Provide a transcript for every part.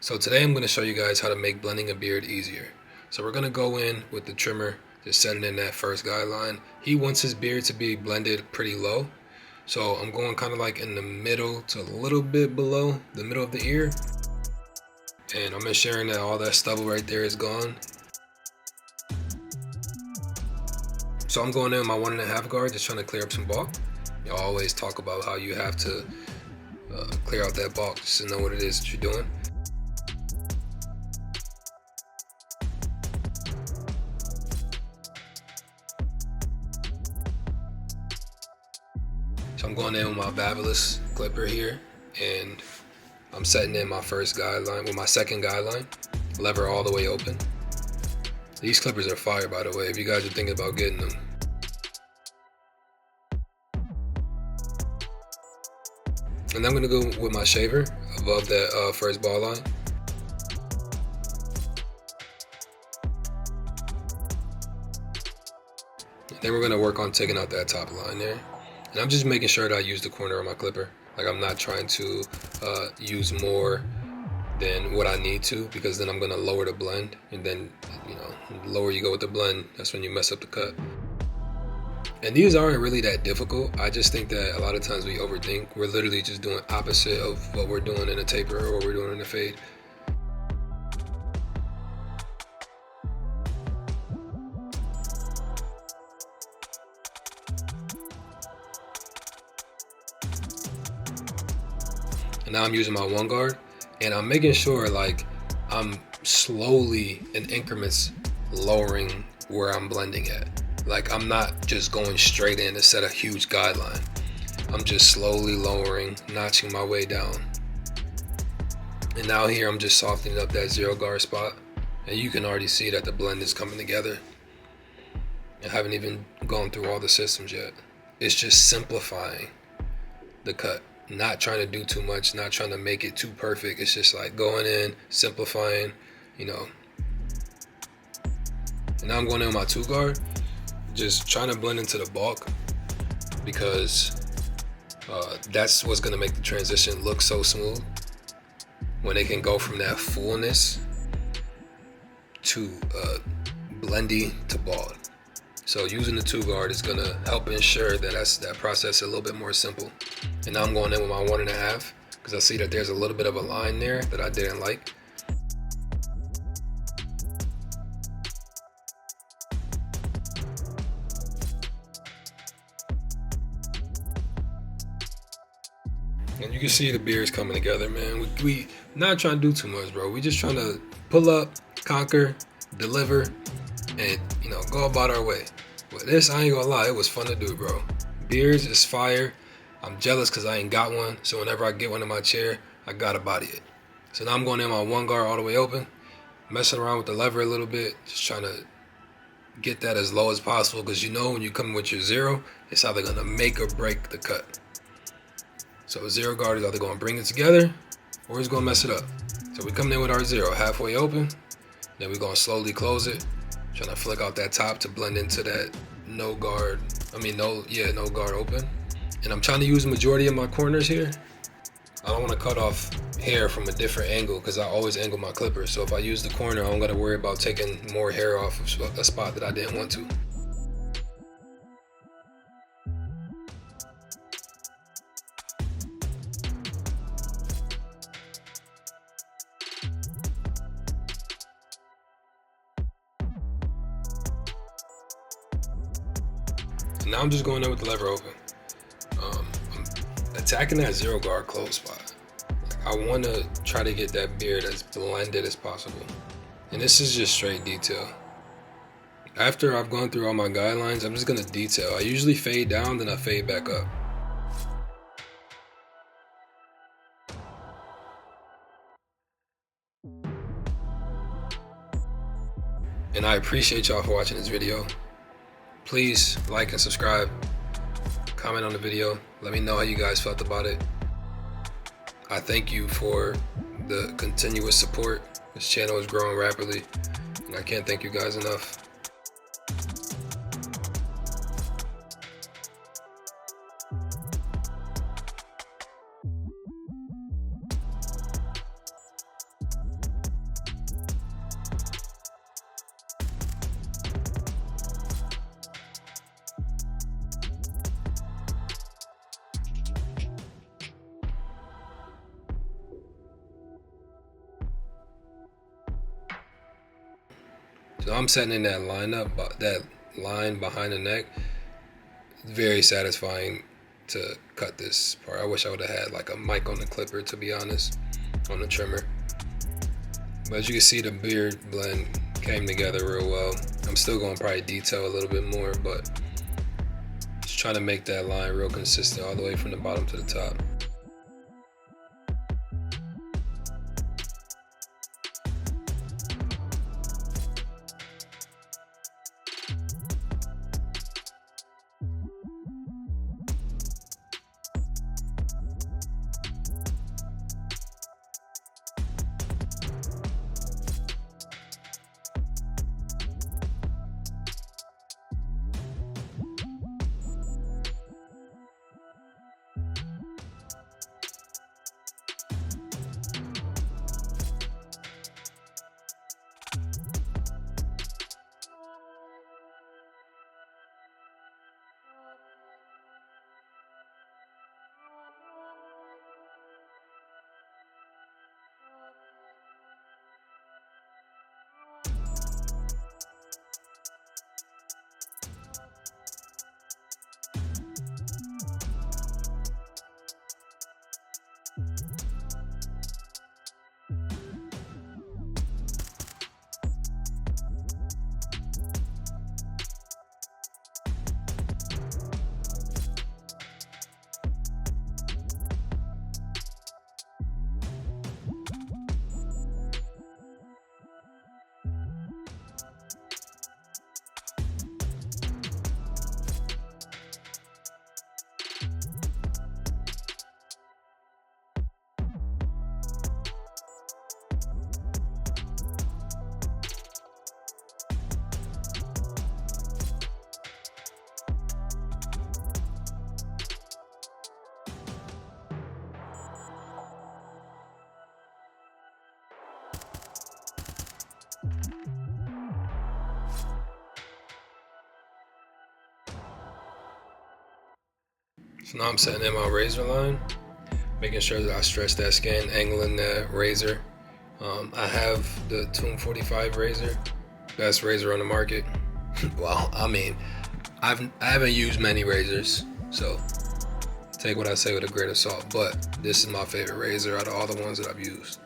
So today I'm going to show you guys how to make blending a beard easier. So we're going to go in with the trimmer, just setting in that first guideline. He wants his beard to be blended pretty low. So I'm going kind of like in the middle to a little bit below the middle of the ear. And I'm ensuring that all that stubble right there is gone. So I'm going in with my 1.5 guard, just trying to clear up some bulk. You always talk about how you have to clear out that bulk just to know what it is that you're doing. So I'm going in with my barberless clipper here, and I'm setting in my first guideline with my second guideline, lever all the way open. These clippers are fire, by the way, if you guys are thinking about getting them. And I'm gonna go with my shaver above that first ball line. Then we're gonna work on taking out that top line there. And I'm just making sure that I use the corner of my clipper. Like, I'm not trying to use more than what I need to, because then I'm gonna lower the blend. And then, you know, the lower you go with the blend, that's when you mess up the cut. And these aren't really that difficult. I just think that a lot of times we overthink. We're literally just doing opposite of what we're doing in a taper or what we're doing in a fade. And now I'm using my 1 guard, and I'm making sure like I'm slowly in increments lowering where I'm blending at. Like, I'm not just going straight in to set a huge guideline. I'm just slowly lowering, notching my way down. And now here I'm just softening up that 0 guard spot, and you can already see that the blend is coming together. I haven't even gone through all the systems yet. It's just simplifying the cut. Not trying to do too much, not trying to make it too perfect. It's just like going in, simplifying, you know. And now I'm going in with my 2 guard, just trying to blend into the bulk, because that's what's gonna make the transition look so smooth, when it can go from that fullness to blendy to bald. So using the 2 guard is gonna help ensure that that process is a little bit more simple. And now I'm going in with my 1.5, because I see that there's a little bit of a line there that I didn't like. And you can see the beard's coming together, man. We not trying to do too much, bro. We just trying to pull up, conquer, deliver, and, you know, go about our way. But this, I ain't gonna lie, it was fun to do, bro. Beards is fire. I'm jealous because I ain't got one, so whenever I get one in my chair, I gotta body it. So now I'm going in my 1 guard all the way open, messing around with the lever a little bit, just trying to get that as low as possible, because you know when you come in with your 0, it's either gonna make or break the cut. So 0 guard is either gonna bring it together or it's gonna mess it up. So we come in with our 0 halfway open, then we're gonna slowly close it, trying to flick out that top to blend into that no guard open. And I'm trying to use the majority of my corners here. I don't want to cut off hair from a different angle, because I always angle my clipper. So if I use the corner, I don't got to worry about taking more hair off of a spot that I didn't want to. And now I'm just going in with the lever open. I'm attacking that 0 guard close spot. Like, I want to try to get that beard as blended as possible. And this is just straight detail. After I've gone through all my guidelines, I'm just going to detail. I usually fade down, then I fade back up. And I appreciate y'all for watching this video. Please like and subscribe. Comment on the video. Let me know how you guys felt about it. I thank you for the continuous support. This channel is growing rapidly, and I can't thank you guys enough. So I'm setting in that that line behind the neck. Very satisfying to cut this part. I wish I would have had like a mic on the clipper, to be honest, on the trimmer. But as you can see, the beard blend came together real well. I'm still going to probably detail a little bit more, but just trying to make that line real consistent all the way from the bottom to the top. So now I'm setting in my razor line, making sure that I stretch that skin, angling that razor. I have the Tomb 45 razor, best razor on the market. Well, I mean, I haven't used many razors, so take what I say with a grain of salt, but this is my favorite razor out of all the ones that I've used.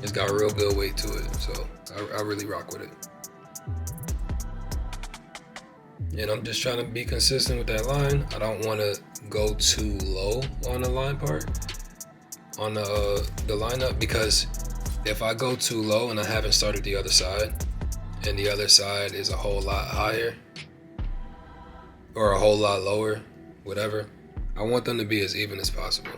It's got a real good weight to it, so I really rock with it. And I'm just trying to be consistent with that line. I don't want to go too low on the line part, on the lineup, because if I go too low and I haven't started the other side, and the other side is a whole lot higher or a whole lot lower, whatever, I want them to be as even as possible.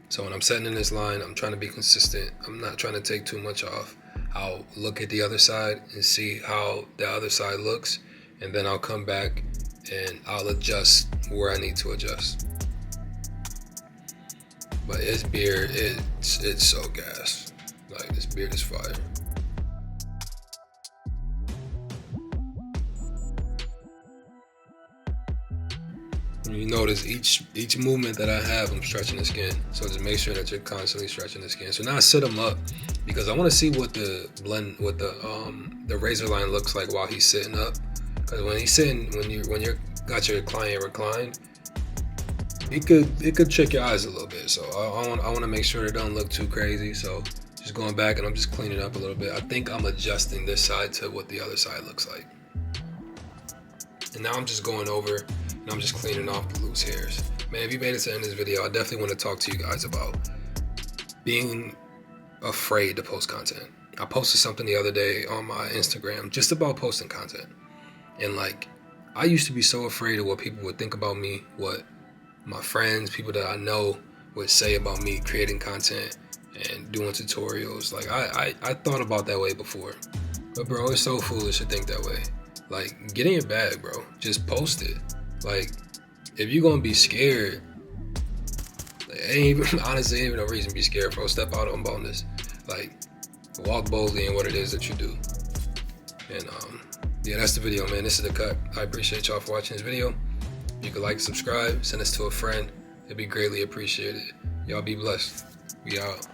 So when I'm setting in this line, I'm trying to be consistent. I'm not trying to take too much off. I'll look at the other side and see how the other side looks, and then I'll come back and I'll adjust where I need to adjust. But his beard, it's so gas. Like, this beard is fire. You notice each movement that I have, I'm stretching the skin. So just make sure that you're constantly stretching the skin. So now I sit him up because I want to see what the blend, what the razor line looks like while he's sitting up. Because when he's sitting, when you're got your client reclined, it could trick your eyes a little bit. So I want to make sure it don't look too crazy. So just going back and I'm just cleaning up a little bit. I think I'm adjusting this side to what the other side looks like. And now I'm just going over and I'm just cleaning off the loose hairs. Man, if you made it to the end of this video, I definitely want to talk to you guys about being afraid to post content. I posted something the other day on my Instagram just about posting content. And like, I used to be so afraid of what people would think about me, what my friends, people that I know would say about me creating content and doing tutorials. Like, I thought about that way before. But bro, it's so foolish to think that way. Like, get in your bag, bro. Just post it. Like, if you're gonna be scared, honestly, ain't even no reason to be scared, bro. Step out on boldness. Like, walk boldly in what it is that you do. And yeah, that's the video, man. This is the cut. I appreciate y'all for watching this video. You can like, subscribe, send this to a friend. It'd be greatly appreciated. Y'all be blessed. We out.